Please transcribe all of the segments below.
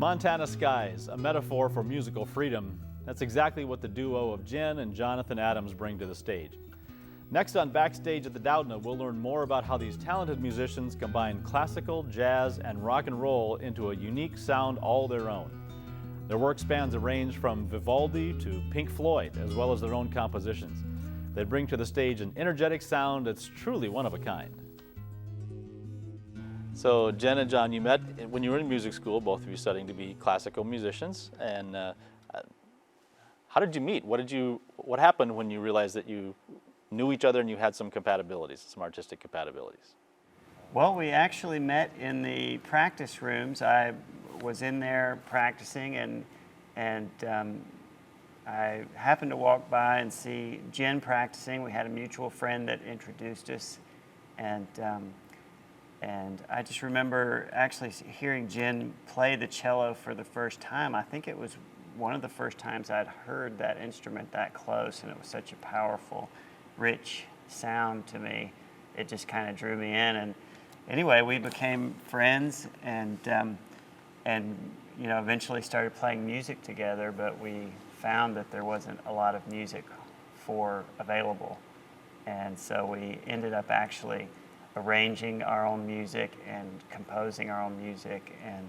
Montana skies, a metaphor for musical freedom. That's exactly what the duo of Jenn and Johnathon Adams bring to the stage. Next on Backstage at the Doudna, we'll learn more about how these talented musicians combine classical, jazz, and rock and roll into a unique sound all their own. Their work spans a range from Vivialdi to Pink Floyd, as well as their own compositions. They bring to the stage an energetic sound that's truly one of a kind. So Jenn and John, you met when you were in music school, both of you studying to be classical musicians. And how did you meet? What happened when you realized that you knew each other and you had some compatibilities, some artistic compatibilities? Well, we actually met in the practice rooms. I was in there practicing, and I happened to walk by and see Jenn practicing. We had a mutual friend that introduced us, and I just remember actually hearing Jenn play the cello for the first time. I think it was one of the first times I'd heard that instrument that close, and it was such a powerful, rich sound to me. It just kind of drew me in, and anyway, we became friends, and you know, eventually started playing music together. But we found that there wasn't a lot of music available, and so we ended up actually arranging our own music and composing our own music, and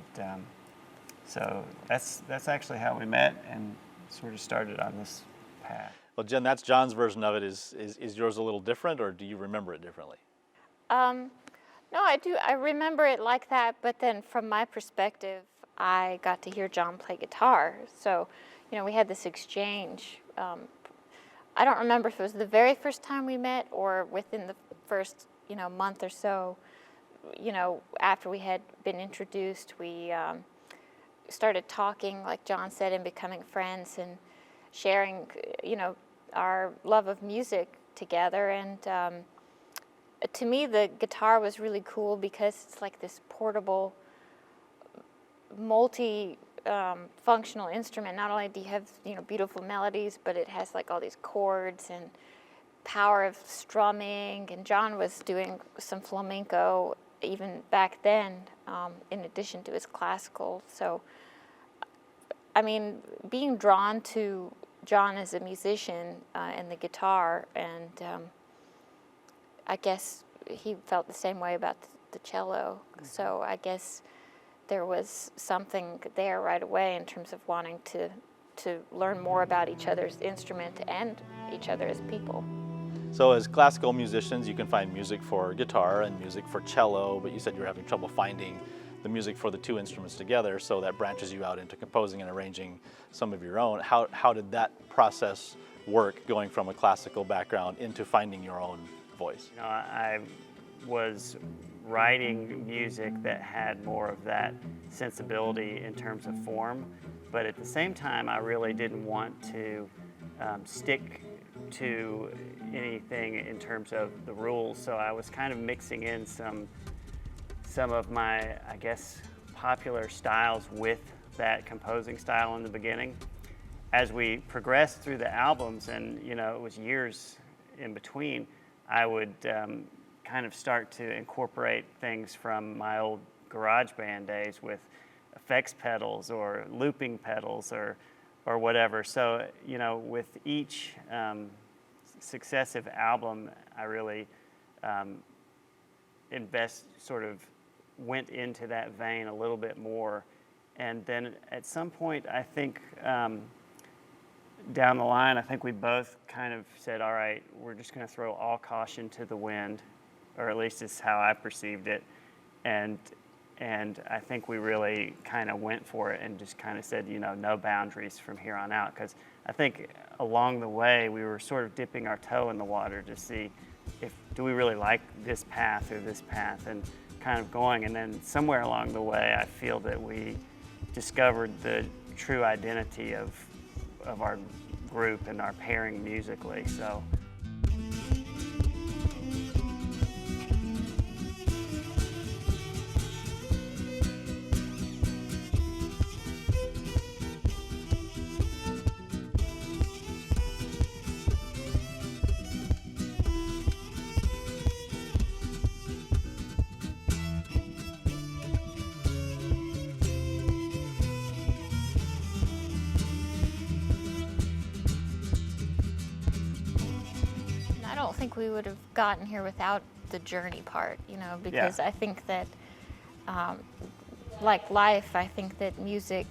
so that's actually how we met and sort of started on this path. Well, Jenn, that's John's version of it. Is yours a little different, or do you remember it differently? No, I do. I remember it like that, but then from my perspective, I got to hear John play guitar. So, you know, we had this exchange. I don't remember if it was the very first time we met or within the first, you know, month or so. You know, after we had been introduced, we started talking, like John said, and becoming friends and sharing, you know, our love of music together. And to me, the guitar was really cool because it's like this portable, multi-functional instrument. Not only do you have, you know, beautiful melodies, but it has like all these chords and power of strumming. And John was doing some flamenco even back then, in addition to his classical. So, I mean, being drawn to John as a musician and the guitar, and I guess he felt the same way about the cello. Mm-hmm. So I guess there was something there right away in terms of wanting to learn more about each other's instrument and each other as people. So as classical musicians, you can find music for guitar and music for cello, but you said you were having trouble finding the music for the two instruments together, so that branches you out into composing and arranging some of your own. How did that process work, going from a classical background into finding your own voice? You know, I was writing music that had more of that sensibility in terms of form, but at the same time, I really didn't want to stick to anything in terms of the rules, so I was kind of mixing in some of my, I guess, popular styles with that composing style in the beginning. As we progressed through the albums, and you know, it was years in between, I would kind of start to incorporate things from my old garage band days with effects pedals or looping pedals or whatever. So, you know, with each successive album, I really went into that vein a little bit more. And then at some point, I think down the line, I think we both kind of said, all right, we're just going to throw all caution to the wind, or at least it's how I perceived it. And I think we really kind of went for it and just kind of said, you know, no boundaries from here on out. Because I think along the way, we were sort of dipping our toe in the water to see do we really like this path or this path, and kind of going. And then somewhere along the way, I feel that we discovered the true identity of our group and our pairing musically. So. don't think we would have gotten here without the journey part, because I think that, like life, I think that music,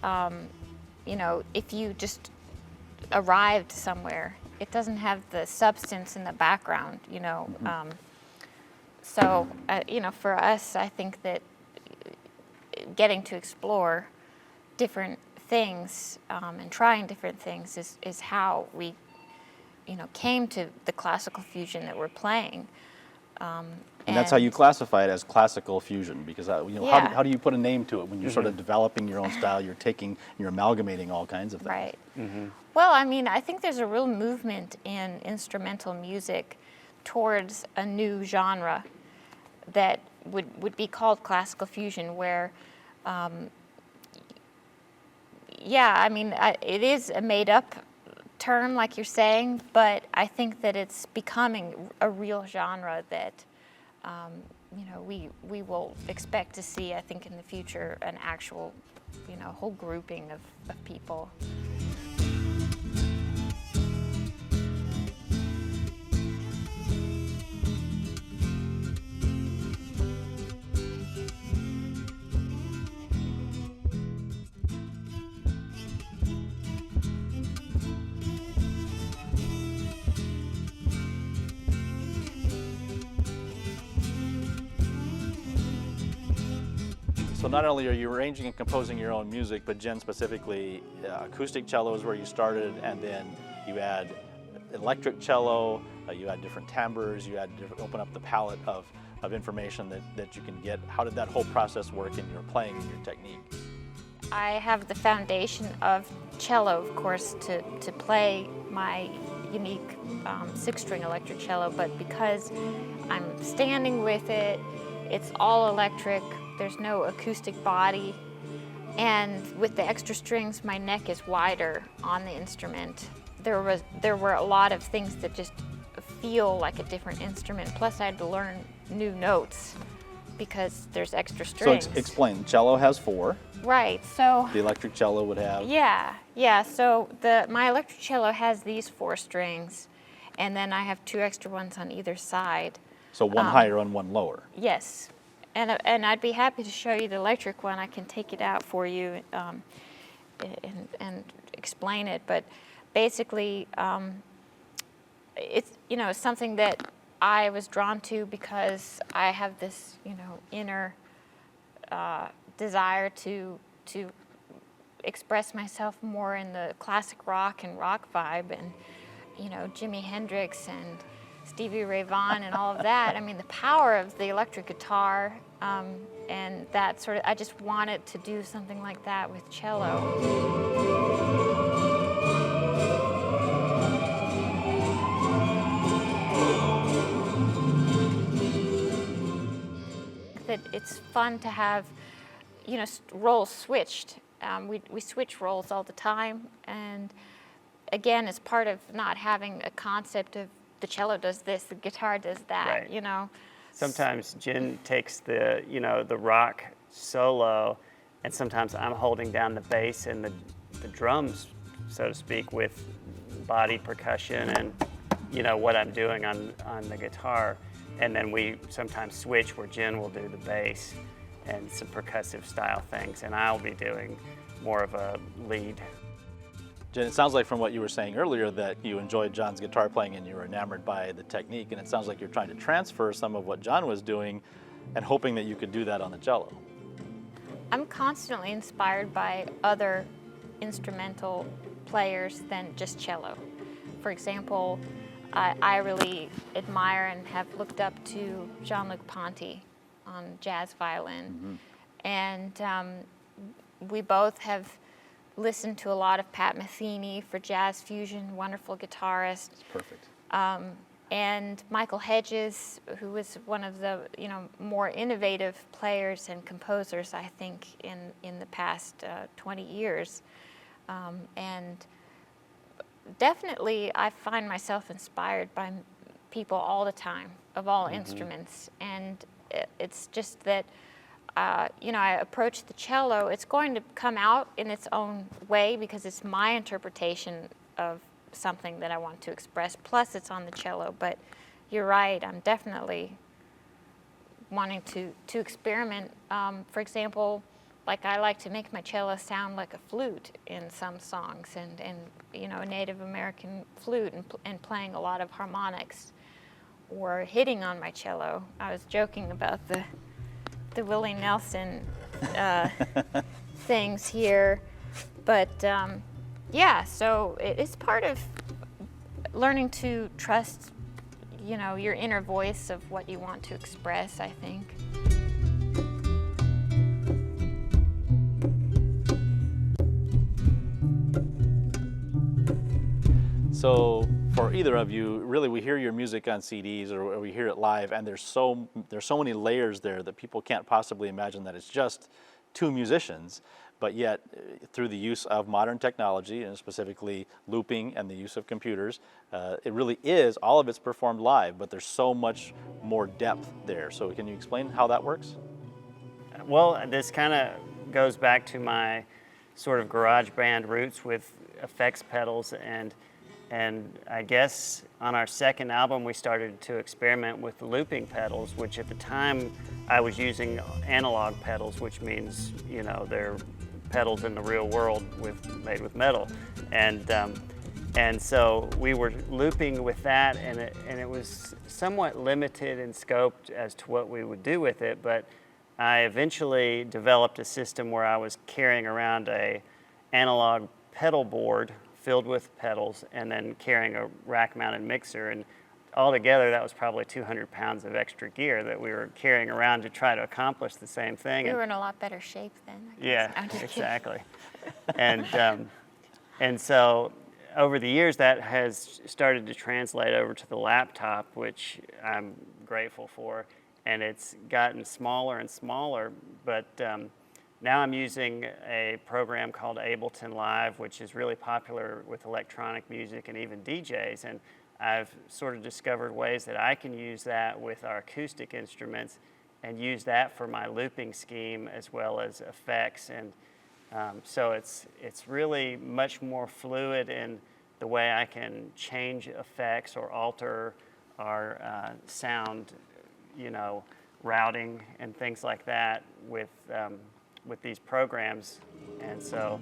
if you just arrived somewhere, it doesn't have the substance in the background, So, for us, I think that getting to explore different things and trying different things is how we, came to the classical fusion that we're playing. And that's how you classify it, as classical fusion, because Yeah. how do you put a name to it when you're sort of developing your own style? You're amalgamating all kinds of things. Right. Well, I think there's a real movement in instrumental music towards a new genre that would be called classical fusion, where, it is a made-up term, like you're saying, but I think that it's becoming a real genre that, we will expect to see, I think, in the future, an actual, whole grouping of people. So not only are you arranging and composing your own music, but Jenn specifically, acoustic cello is where you started, and then you add electric cello, you add different timbres, you open up the palette of information that you can get. How did that whole process work in your playing and your technique? I have the foundation of cello, of course, to play my unique 6-string electric cello, but because I'm standing with it, it's all electric. There's no acoustic body, and with the extra strings, my neck is wider on the instrument. There were a lot of things that just feel like a different instrument. Plus, I had to learn new notes because there's extra strings. So explain. Cello has 4. Right. So the electric cello would have. Yeah. So my electric cello has these 4 strings, and then I have 2 extra ones on either side. So one higher and one lower. Yes. And I'd be happy to show you the electric one. I can take it out for you and explain it. But basically, it's something that I was drawn to because I have this inner desire to express myself more in the classic rock and rock vibe, and Jimi Hendrix and Stevie Ray Vaughan and all of that. The power of the electric guitar, and that sort of, I just wanted to do something like that with cello. That it's fun to have, roles switched. We switch roles all the time, and again, it's part of not having a concept of the cello does this, the guitar does that, Right. Sometimes Jenn takes the rock solo, and sometimes I'm holding down the bass and the drums, so to speak, with body percussion and what I'm doing on the guitar. And then we sometimes switch where Jenn will do the bass and some percussive style things, and I'll be doing more of a lead. Jenn, it sounds like from what you were saying earlier that you enjoyed John's guitar playing and you were enamored by the technique, and it sounds like you're trying to transfer some of what John was doing and hoping that you could do that on the cello. I'm constantly inspired by other instrumental players than just cello. For example, I really admire and have looked up to Jean-Luc Ponty on jazz violin. And we both have listened to a lot of Pat Metheny for jazz fusion, wonderful guitarist. That's perfect. And Michael Hedges, who was one of the more innovative players and composers, I think, in the past 20 years. And definitely, I find myself inspired by people all the time, of all instruments. And it's just that, I approach the cello, it's going to come out in its own way because it's my interpretation of something that I want to express. Plus, it's on the cello. But you're right. I'm definitely wanting to experiment. For example, like I like to make my cello sound like a flute in some songs, and you know, a Native American flute, and playing a lot of harmonics, or hitting on my cello. I was joking about the Willie Nelson things here, but yeah. So it's part of learning to trust, you know, your inner voice of what you want to express, I think. So for either of you, really, we hear your music on CDs or we hear it live, and there's so many layers there that people can't possibly imagine that it's just two musicians. But yet, through the use of modern technology, and specifically looping and the use of computers, it really is, all of it's performed live, but there's so much more depth there. So can you explain how that works? Well, this kind of goes back to my sort of garage band roots with effects pedals, and I guess on our second album we started to experiment with the looping pedals, which at the time I was using analog pedals, which means, you know, they're pedals in the real world made with metal, and so we were looping with that, and it was somewhat limited in scope as to what we would do with it. But I eventually developed a system where I was carrying around a analog pedal board filled with pedals, and then carrying a rack-mounted mixer, and altogether that was probably 200 pounds of extra gear that we were carrying around to try to accomplish the same thing. We were in a lot better shape then, I guess. Yeah, I'm just exactly. And so over the years that has started to translate over to the laptop, which I'm grateful for, and it's gotten smaller and smaller, but now I'm using a program called Ableton Live, which is really popular with electronic music and even DJs, and I've sort of discovered ways that I can use that with our acoustic instruments and use that for my looping scheme as well as effects, and so it's really much more fluid in the way I can change effects or alter our sound, you know, routing and things like that with these programs. And so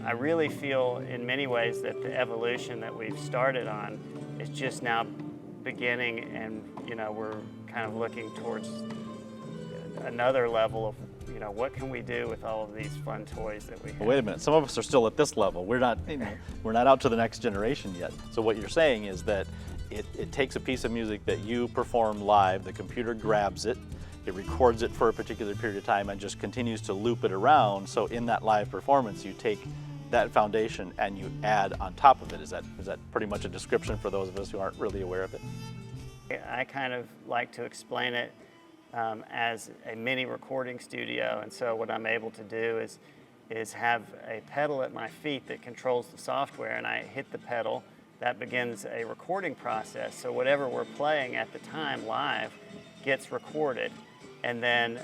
I really feel in many ways that the evolution that we've started on is just now beginning, and you know, we're kind of looking towards another level of, you know, what can we do with all of these fun toys that we have. Well, wait a minute, some of us are still at this level. We're not, you know, we're not out to the next generation yet. So what you're saying is that it takes a piece of music that you perform live, the computer grabs it, it records it for a particular period of time and just continues to loop it around. So in that live performance, you take that foundation and you add on top of it. Is that pretty much a description for those of us who aren't really aware of it? I kind of like to explain it as a mini recording studio. And so what I'm able to do is have a pedal at my feet that controls the software, and I hit the pedal. That begins a recording process. So whatever we're playing at the time live gets recorded. And then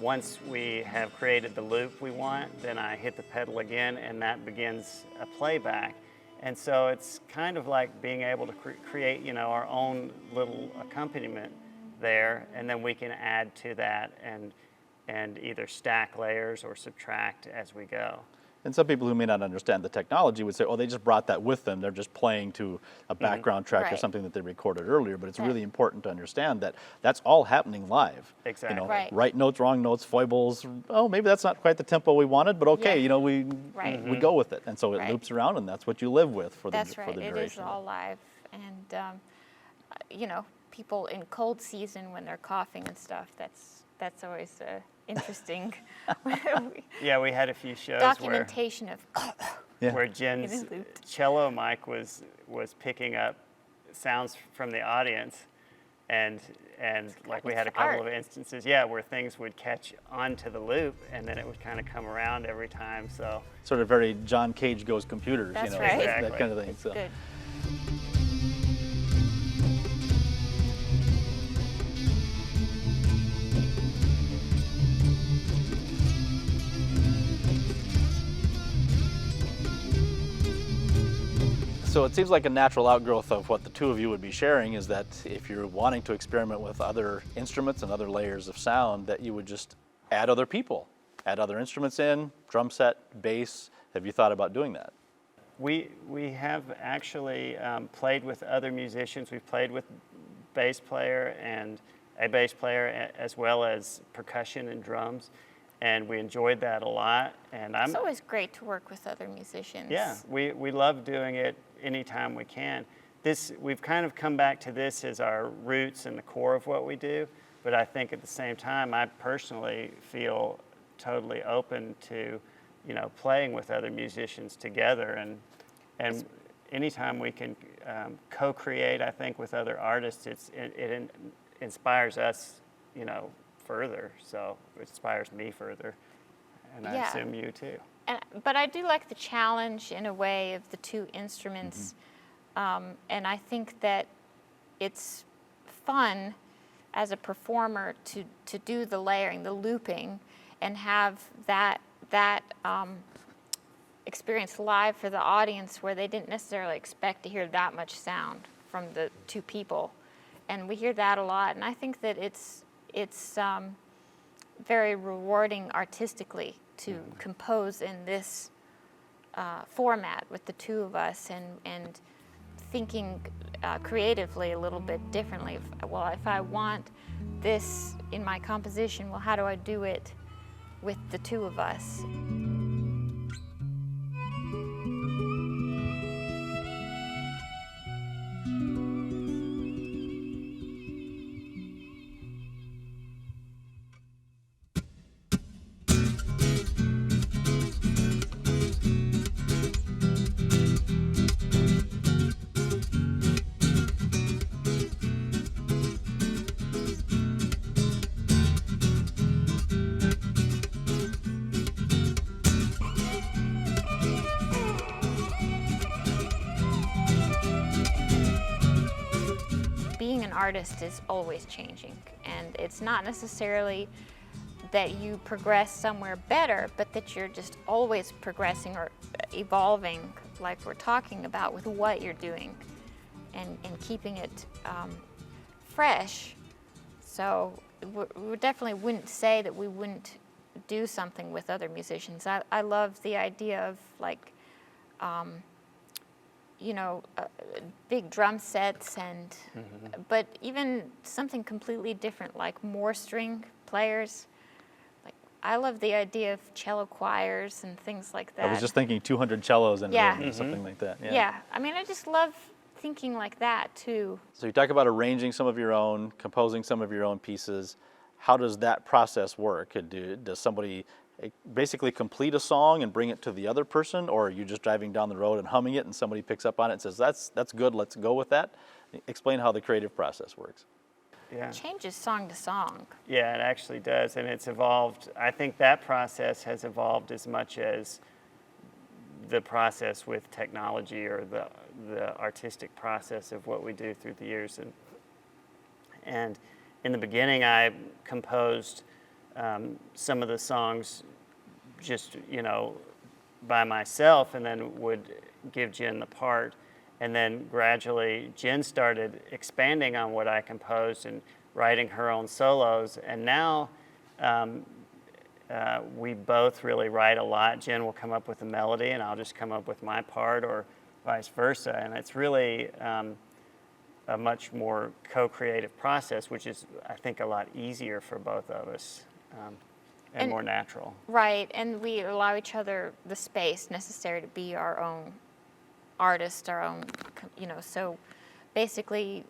once we have created the loop we want, then I hit the pedal again, and that begins a playback. And so it's kind of like being able to create, you know, our own little accompaniment there, and then we can add to that and either stack layers or subtract as we go. And some people who may not understand the technology would say, oh, they just brought that with them. They're just playing to a background track or Right. something that they recorded earlier. But it's Right. really important to understand that that's all happening live. Exactly. You know, Right. right notes, wrong notes, foibles. Oh, maybe that's not quite the tempo we wanted, but okay, Yeah. you know, we go with it. And so it Right. loops around, and that's what you live with for That's the right. duration. It is all live, and you know, people in cold season when they're coughing and stuff. That's always interesting. Yeah, we had a few shows Documentation of where Jen's It is looped. cello mic was picking up sounds from the audience, and like we had a couple of art. instances, where things would catch onto the loop, and then it would kind of come around every time. So Sort of very John Cage Goes Computers, That's you know, right. that Exactly. kind of thing. It's So. good. So it seems like a natural outgrowth of what the two of you would be sharing is that if you're wanting to experiment with other instruments and other layers of sound, that you would just add other people, add other instruments in, drum set, bass. Have you thought about doing that? We have actually played with other musicians. We've played with bass player and a bass player as well as percussion and drums, and we enjoyed that a lot. And It's always great to work with other musicians. Yeah, we love doing it anytime we can. We've kind of come back to this as our roots and the core of what we do, but I think at the same time, I personally feel totally open to, playing with other musicians together, and anytime we can co-create, I think, with other artists, it inspires us, further. So it inspires me further, and I assume you too. But I do like the challenge in a way of the two instruments, and I think that it's fun as a performer to do the layering, the looping, and have that experience live for the audience where they didn't necessarily expect to hear that much sound from the two people, and we hear that a lot. And I think that it's very rewarding artistically to compose in this format with the two of us, and thinking creatively a little bit differently. If I want this in my composition, well, how do I do it with the two of us? Being an artist is always changing, and it's not necessarily that you progress somewhere better, but that you're just always progressing or evolving, like we're talking about, with what you're doing, and keeping it fresh. So we definitely wouldn't say that we wouldn't do something with other musicians. I love the idea of big drum sets, and but even something completely different, like more string players. Like, I love the idea of cello choirs and things like that. I was just thinking 200 cellos in a room, something like that. Yeah, I mean, I just love thinking like that too. So you talk about arranging some of your own, composing some of your own pieces. How does that process work? Does somebody basically complete a song and bring it to the other person, or are you just driving down the road and humming it and somebody picks up on it and says, that's good, let's go with that? Explain how the creative process works. Yeah. It changes song to song. Yeah, it actually does, and it's evolved. I think that process has evolved as much as the process with technology or the artistic process of what we do through the years. And in the beginning, I composed some of the songs just, by myself, and then would give Jenn the part. And then gradually, Jenn started expanding on what I composed and writing her own solos. And now we both really write a lot. Jenn will come up with a melody, and I'll just come up with my part, or vice versa. And it's really a much more co-creative process, which is, I think, a lot easier for both of us. And more natural. Right, and we allow each other the space necessary to be our own artist, our own, so basically,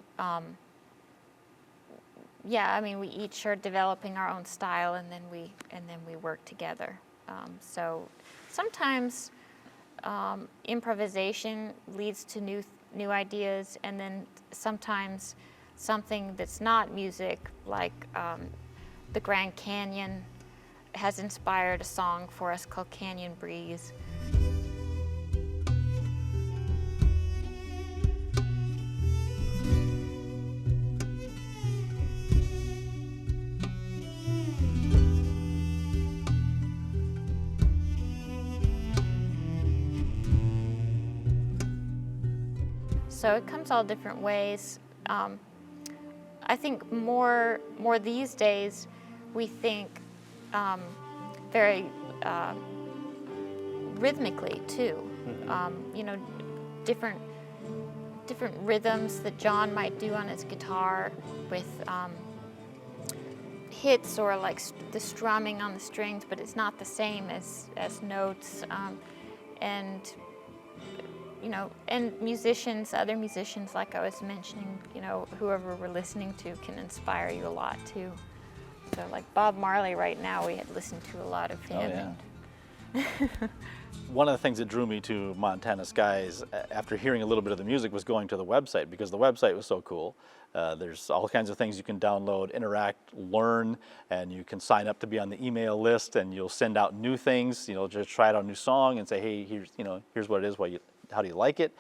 we each are developing our own style, and then we work together. So sometimes improvisation leads to new ideas, and then sometimes something that's not music, like the Grand Canyon has inspired a song for us called Canyon Breeze. So it comes all different ways. I think more these days, we think very rhythmically too. You know, different rhythms that John might do on his guitar with hits or like the strumming on the strings, but it's not the same as notes. And you know, and other musicians, like I was mentioning, you know, whoever we're listening to can inspire you a lot too. So like Bob Marley right now, we had listened to a lot of him. Oh, yeah. One of the things that drew me to Montana Skies after hearing a little bit of the music was going to the website, because the website was so cool. There's all kinds of things you can download, interact, learn, and you can sign up to be on the email list, and you'll send out new things. You know, just try out a new song and say, hey, here's what it is. How do you like it?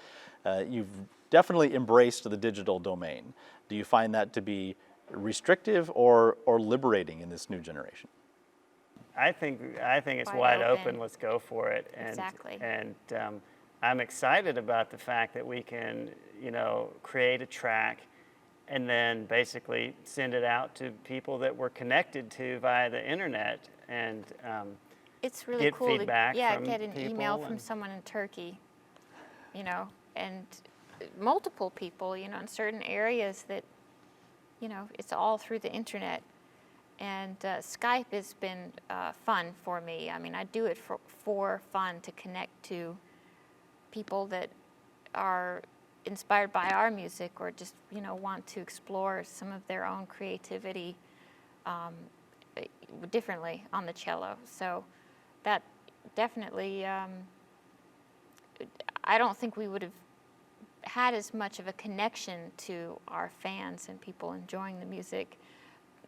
You've definitely embraced the digital domain. Do you find that to be restrictive or liberating in this new generation? I think it's wide open. Let's go for it. And, exactly. And I'm excited about the fact that we can, you know, create a track and then basically send it out to people that we're connected to via the internet, and it's really get cool feedback to from get an email from someone in Turkey, you know, and multiple people, you know, in certain areas that, you know, it's all through the internet. And Skype has been fun for me. I mean, I do it for fun, to connect to people that are inspired by our music, or just, you know, want to explore some of their own creativity differently on the cello. So that definitely, I don't think we would have had as much of a connection to our fans and people enjoying the music,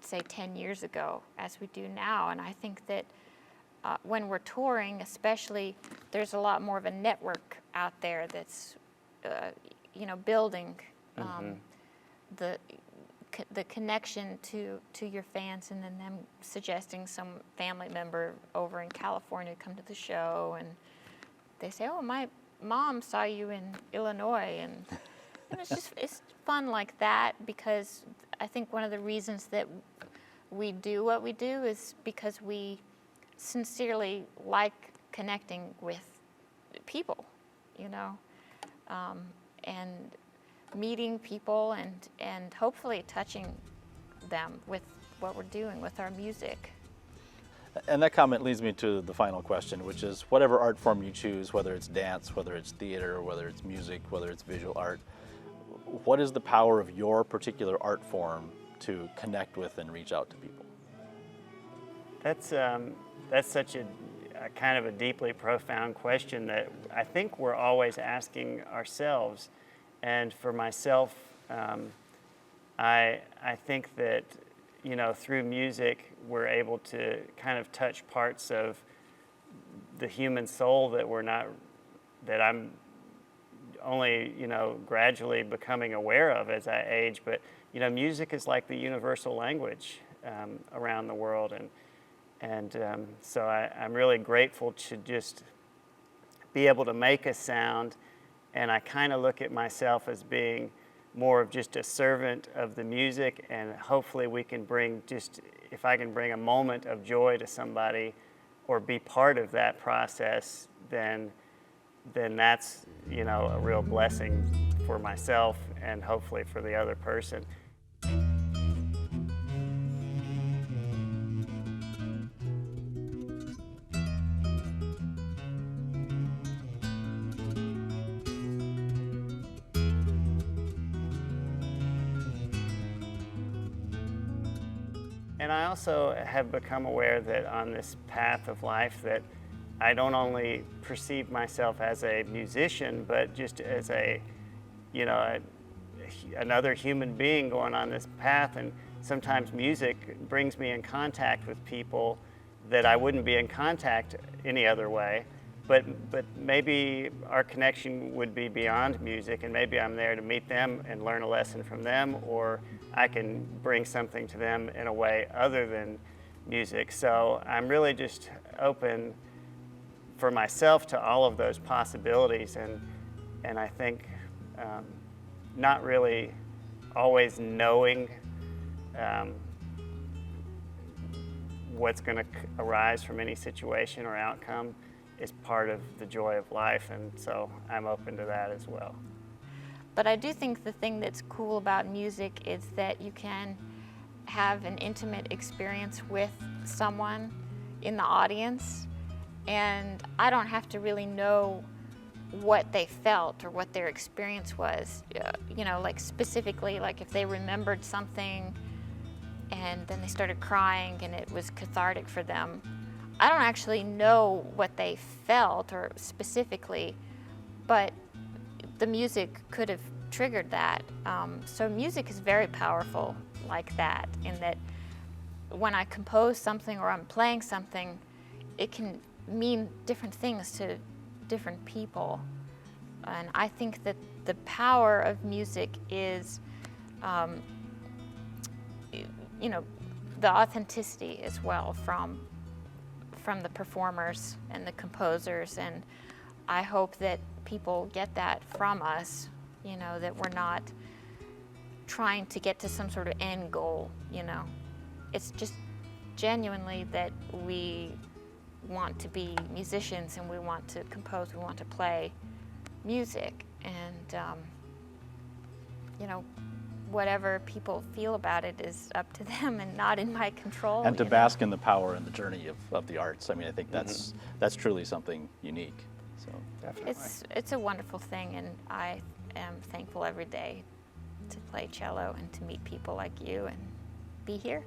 say 10 years ago, as we do now. And I think that when we're touring especially, there's a lot more of a network out there that's you know, building the connection to your fans, and then them suggesting some family member over in California come to the show, and they say, oh, my mom saw you in Illinois, and it's fun like that, because I think one of the reasons that we do what we do is because we sincerely like connecting with people, you know, and meeting people and hopefully touching them with what we're doing with our music. And that comment leads me to the final question, which is, whatever art form you choose, whether it's dance, whether it's theater, whether it's music, whether it's visual art, what is the power of your particular art form to connect with and reach out to people? That's such a kind of a deeply profound question that I think we're always asking ourselves. And for myself, I think that, you know, through music, we're able to kind of touch parts of the human soul that I'm only, you know, gradually becoming aware of as I age. But, you know, music is like the universal language around the world. And so I'm really grateful to just be able to make a sound. And I kind of look at myself as being more of just a servant of the music, and hopefully we can bring if I can bring a moment of joy to somebody or be part of that process, then that's, you know, a real blessing for myself and hopefully for the other person. And I also have become aware that on this path of life that I don't only perceive myself as a musician, but just as a, you know, another human being going on this path. And sometimes music brings me in contact with people that I wouldn't be in contact any other way. But maybe our connection would be beyond music, and maybe I'm there to meet them and learn a lesson from them, or I can bring something to them in a way other than music. So I'm really just open for myself to all of those possibilities, and I think not really always knowing what's going to arise from any situation or outcome is part of the joy of life, and so I'm open to that as well. But I do think the thing that's cool about music is that you can have an intimate experience with someone in the audience, and I don't have to really know what they felt or what their experience was, you know, like specifically, like if they remembered something and then they started crying and it was cathartic for them. I don't actually know what they felt or specifically, but the music could have triggered that. So music is very powerful like that, in that when I compose something or I'm playing something, it can mean different things to different people. And I think that the power of music is, you know, the authenticity as well from the performers and the composers, and I hope that people get that from us, you know, that we're not trying to get to some sort of end goal, you know. It's just genuinely that we want to be musicians and we want to compose, we want to play music, and you know, whatever people feel about it is up to them and not in my control. And to bask in the power and the journey of the arts. I mean, I think that's truly something unique. So Definitely. It's a wonderful thing, and I am thankful every day to play cello and to meet people like you and be here.